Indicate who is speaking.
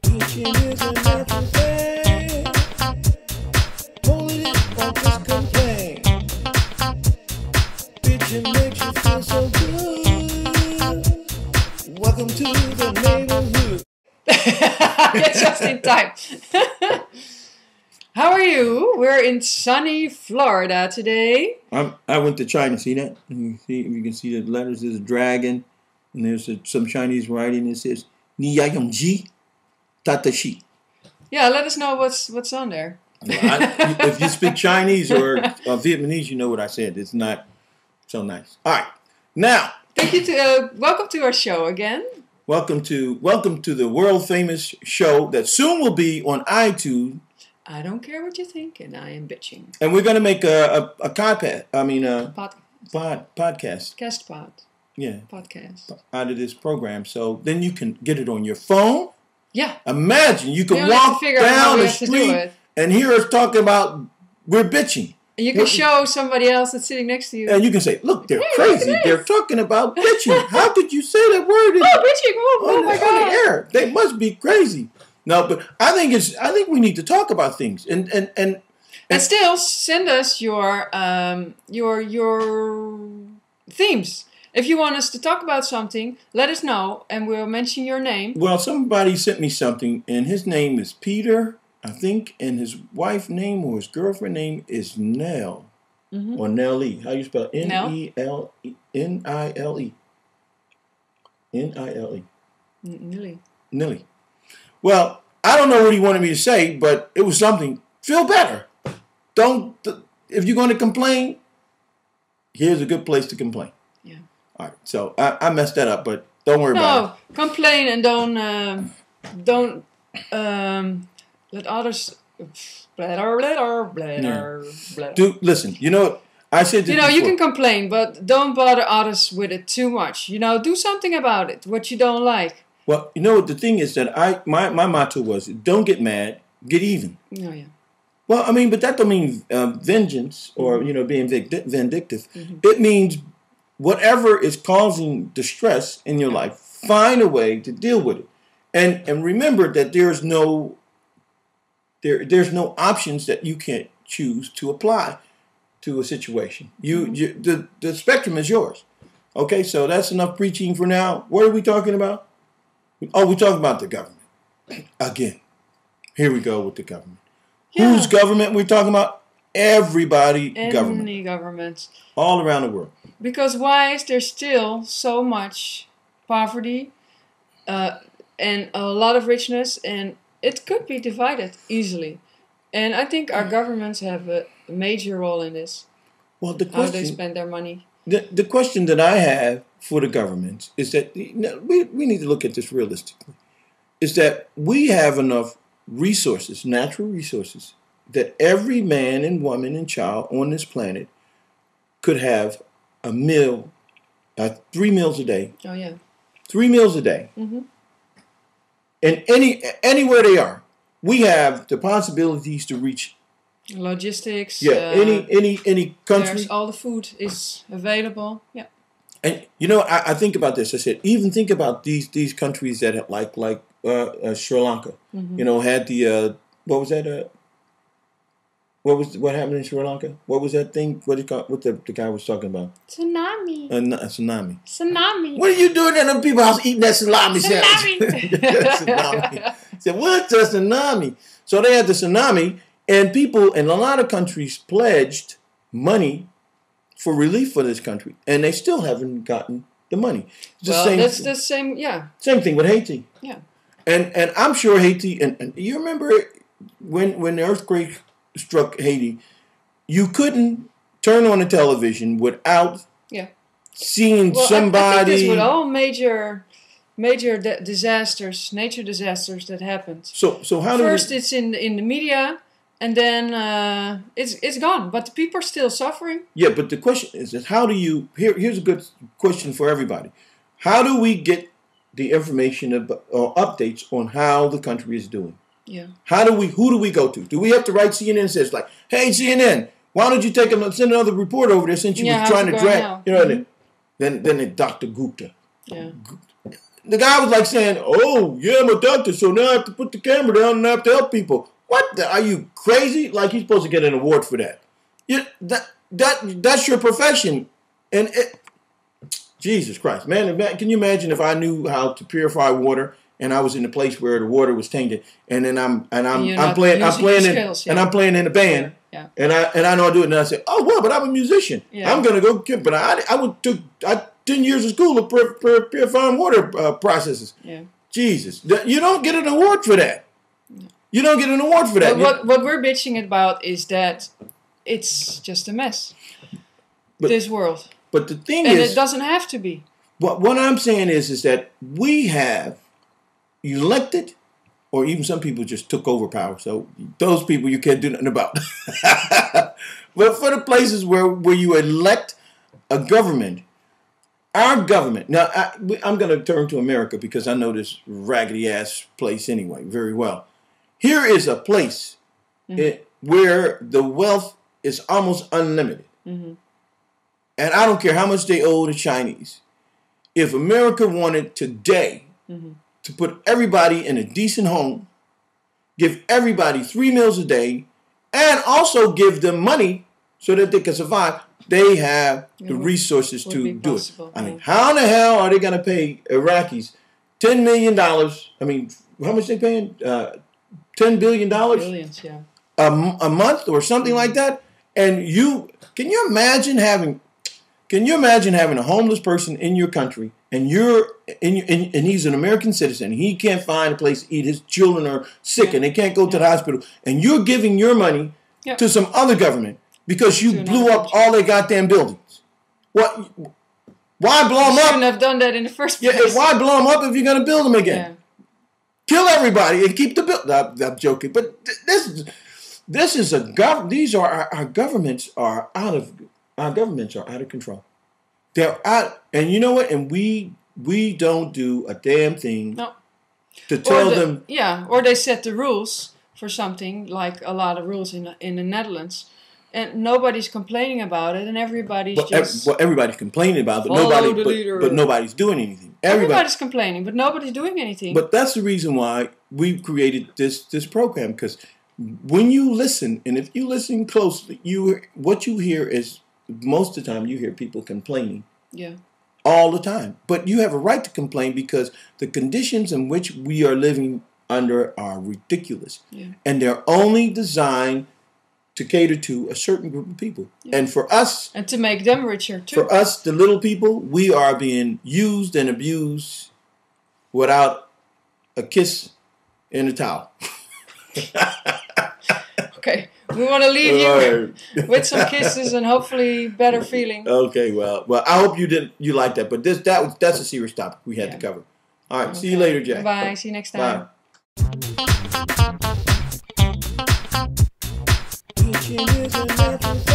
Speaker 1: Bitching is a natural thing. Holding it or just complain. Bitching makes you feel so good. Welcome to the neighborhood.
Speaker 2: That's just in time. How are you? We're in sunny Florida today.
Speaker 1: I went to China. See that? You can see the letters. There's a dragon, and there's some Chinese writing that says "Ni Yayong Ji Tatashi."
Speaker 2: Yeah, let us know what's on there.
Speaker 1: If you speak Chinese or Vietnamese, you know what I said. It's not so nice. All right, now.
Speaker 2: Thank you to welcome to our show again.
Speaker 1: Welcome to the world famous show that soon will be on iTunes.
Speaker 2: I don't care what you think, and I am bitching.
Speaker 1: And we're gonna make a podcast.
Speaker 2: Guest pod.
Speaker 1: Yeah.
Speaker 2: Podcast.
Speaker 1: Out of this program, so then you can get it on your phone.
Speaker 2: Yeah.
Speaker 1: Imagine you can
Speaker 2: walk
Speaker 1: walk down the street and hear us talking about we're bitching.
Speaker 2: And you can show somebody else that's sitting next to you.
Speaker 1: And you can say, look, they're crazy. They're talking about bitching. How could you say that word?
Speaker 2: Bitching! Oh my God!
Speaker 1: On the air. They must be crazy. No, but I think we need to talk about things. And
Speaker 2: still send us your themes. If you want us to talk about something, let us know, and we'll mention your name.
Speaker 1: Well, somebody sent me something, and his name is Peter, I think, and his wife name or his girlfriend name is Nell. Mm-hmm. Or Nellie. How you spell it? Nile. Nile. Nilly. Well, I don't know what he wanted me to say, but it was something. Feel better. If you're going to complain, here's a good place to complain.
Speaker 2: Yeah.
Speaker 1: All right. So I messed that up, but don't worry about
Speaker 2: it. No, complain and don't let others.
Speaker 1: Listen. You know what I said.
Speaker 2: You can complain, but don't bother others with it too much. Do something about it. What you don't like.
Speaker 1: Well, you know what the thing is that my motto was don't get mad, get even.
Speaker 2: Oh yeah.
Speaker 1: Well, I mean, but that don't mean vengeance or being vindictive. Mm-hmm. It means whatever is causing distress in your life, find a way to deal with it, and remember that there's no options that you can't choose to apply to a situation. The spectrum is yours. Okay, so that's enough preaching for now. What are we talking about? Oh, we're talking about the government. Again, here we go with the government. Yeah. Whose government we're talking about? Everybody government.
Speaker 2: Any government.
Speaker 1: All around the world.
Speaker 2: Because why is there still so much poverty and a lot of richness, and it could be divided easily. And I think our governments have a major role in this.
Speaker 1: Well,
Speaker 2: how they spend their money.
Speaker 1: The question that I have for the government is that we need to look at this realistically. Is that we have enough resources, natural resources, that every man and woman and child on this planet could have a meal, 3 meals a day.
Speaker 2: Oh yeah.
Speaker 1: 3 meals a day.
Speaker 2: Mm-hmm.
Speaker 1: And anywhere they are, we have the possibilities to reach.
Speaker 2: Logistics.
Speaker 1: Yeah, any country.
Speaker 2: All the food is available. Yeah.
Speaker 1: And I think about this. I said, even think about these countries that have like Sri Lanka. Mm-hmm. Had the what was that? What happened in Sri Lanka? What was that thing? What the guy was talking about?
Speaker 2: Tsunami.
Speaker 1: A tsunami.
Speaker 2: Tsunami.
Speaker 1: What are you doing in the people's house eating that salami sandwich? Tsunami. He said, what's a tsunami? So they had the tsunami, and people in a lot of countries pledged money for relief for this country, and they still haven't gotten the money.
Speaker 2: That's the same, yeah.
Speaker 1: Same thing with Haiti.
Speaker 2: Yeah.
Speaker 1: And I'm sure Haiti, and you remember when the earthquake struck Haiti, you couldn't turn on the television without seeing somebody.
Speaker 2: I think this with all major disasters, nature disasters that happened.
Speaker 1: So how do
Speaker 2: first it's in the media, and then it's gone. But the people are still suffering.
Speaker 1: Yeah, but the question is how do you? Here's a good question for everybody. How do we get the information or updates on how the country is doing?
Speaker 2: Yeah.
Speaker 1: Who do we go to? Do we have to write CNN and says like, hey CNN, why don't you send another reporter over there since you was trying to drag,
Speaker 2: mm-hmm.
Speaker 1: Then Dr. Gupta.
Speaker 2: Yeah.
Speaker 1: The guy was like saying, "Oh, yeah, I'm a doctor, so now I have to put the camera down and I have to help people." What? Are you crazy? Like he's supposed to get an award for that? That's your profession, and Jesus Christ, man! Can you imagine if I knew how to purify water and I was in a place where the water was tainted, and then I'm playing in a band,
Speaker 2: yeah.
Speaker 1: and I know I do it, and I say, "Oh well, but I'm a musician. Yeah. I'm gonna go." But I took 10 years of school of purifying water processes.
Speaker 2: Yeah.
Speaker 1: Jesus, you don't get an award for that. You don't get an award for that.
Speaker 2: But what we're bitching about is that it's just a mess. This world.
Speaker 1: But the thing
Speaker 2: is,
Speaker 1: and
Speaker 2: it doesn't have to be.
Speaker 1: What I'm saying is that we have elected, or even some people just took over power. So those people you can't do nothing about. But for the places where you elect a government. Our government, now I'm going to turn to America because I know this raggedy ass place anyway very well. Here is a place where the wealth is almost unlimited. Mm-hmm. And I don't care how much they owe the Chinese. If America wanted today to put everybody in a decent home, give everybody 3 meals a day, and also give them money so that they can survive, they have the resources to do it. I mean, how in the hell are they going to pay Iraqis $10 million? I mean, how much they paying? $10 billion?
Speaker 2: Billions, yeah.
Speaker 1: A month or something like that? And can you imagine having a homeless person in your country, and and he's an American citizen, and he can't find a place to eat, his children are sick and they can't go to the hospital, and you're giving your money to some other government because you blew up all their goddamn buildings. What? Why blow them up? You
Speaker 2: shouldn't have done that in the first place.
Speaker 1: Yeah, why blow them up if you're going to build them again? Yeah. Kill everybody and keep the building. I'm joking, but this is these are our governments are out of control. They're out, and you know what? And we don't do a damn thing to tell them.
Speaker 2: Yeah, or they set the rules for something, like a lot of rules in the Netherlands, and nobody's complaining about it, and everybody's
Speaker 1: everybody's complaining about it, but nobody's doing anything.
Speaker 2: Everybody's complaining, but nobody's doing anything.
Speaker 1: But that's the reason why we created this program, because when you listen, and if you listen closely, what you hear is, most of the time you hear people complaining.
Speaker 2: Yeah.
Speaker 1: All the time. But you have a right to complain because the conditions in which we are living under are ridiculous. Yeah. And they're only designed to cater to a certain group of people. Yeah. And for us...
Speaker 2: And to make them richer, too.
Speaker 1: For us, the little people, we are being used and abused without a kiss in a towel.
Speaker 2: Okay. We want to leave you with some kisses and hopefully better feeling.
Speaker 1: Okay, well, I hope you like that. But that's a serious topic we had to cover. All right, see you later, Jack.
Speaker 2: Bye. See you next time.
Speaker 1: Bye.